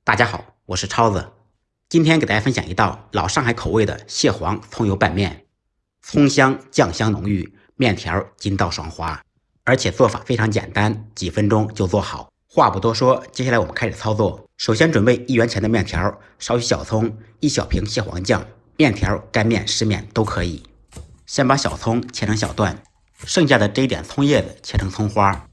大家好，我是超子，今天给大家分享一道老上海口味的蟹黄葱油拌面，葱香酱香浓郁，面条筋道爽滑，而且做法非常简单，几分钟就做好。话不多说，接下来我们开始操作。首先准备1元钱的面条，少许小葱，1小瓶蟹黄酱，面条、干面、湿面都可以。先把小葱切成小段，剩下的这一点葱叶子切成葱花。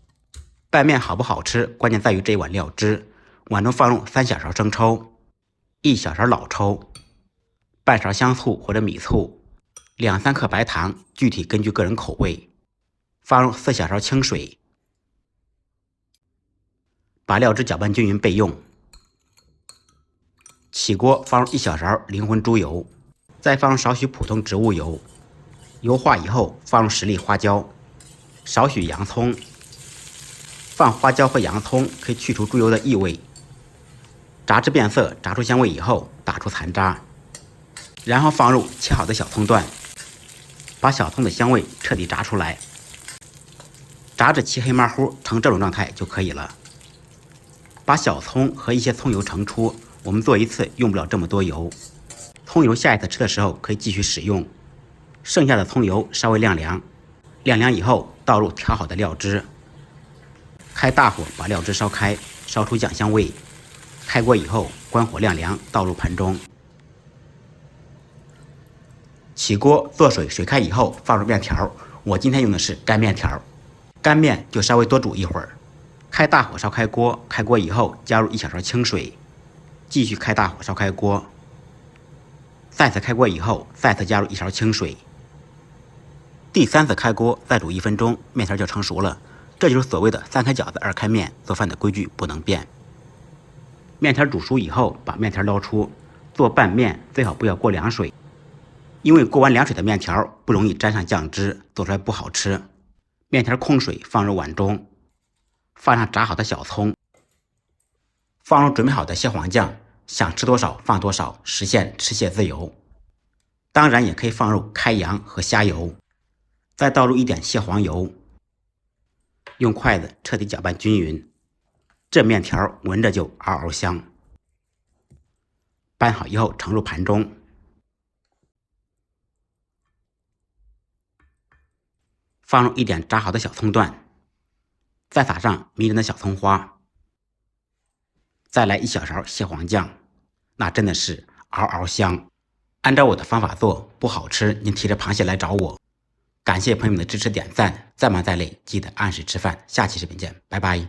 拌面好不好吃，关键在于这一碗料汁。碗中放入3小勺生抽，1小勺老抽，半勺香醋或者米醋，2-3克白糖，具体根据个人口味。放入4小勺清水，把料汁搅拌均匀备用。起锅放入1小勺灵魂猪油，再放入少许普通植物油。油化以后放入10粒花椒，少许洋葱。放花椒和洋葱可以去除猪油的异味。炸至变色，炸出香味以后，打出残渣，然后放入切好的小葱段，把小葱的香味彻底炸出来。炸至漆黑麻糊，成这种状态就可以了。把小葱和一些葱油盛出，我们做一次用不了这么多油，葱油下一次吃的时候可以继续使用。剩下的葱油稍微晾凉，晾凉以后倒入调好的料汁，开大火把料汁烧开，烧出酱香味。开锅以后关火晾凉，倒入盆中。起锅做水，水开以后放入面条，我今天用的是干面条，干面就稍微多煮一会儿。开大火烧开锅，开锅以后加入1小勺清水，继续开大火烧开锅。再次开锅以后再次加入1勺清水。第3次开锅再煮1分钟，面条就成熟了。这就是所谓的3开饺子2开面，做饭的规矩不能变。面条煮熟以后，把面条捞出。做拌面最好不要过凉水，因为过完凉水的面条不容易沾上酱汁，做出来不好吃。面条控水放入碗中，放上炸好的小葱，放入准备好的蟹黄酱，想吃多少放多少，实现吃蟹自由。当然也可以放入开洋和虾油，再倒入一点蟹黄油，用筷子彻底搅拌均匀。这面条闻着就嗷嗷香。拌好以后盛入盘中，放入一点炸好的小葱段，再撒上迷人的小葱花，再来1小勺蟹黄酱，那真的是嗷嗷香。按照我的方法做，不好吃您提着螃蟹来找我。感谢朋友们的支持点赞，再忙再累记得按时吃饭。下期视频见，拜拜。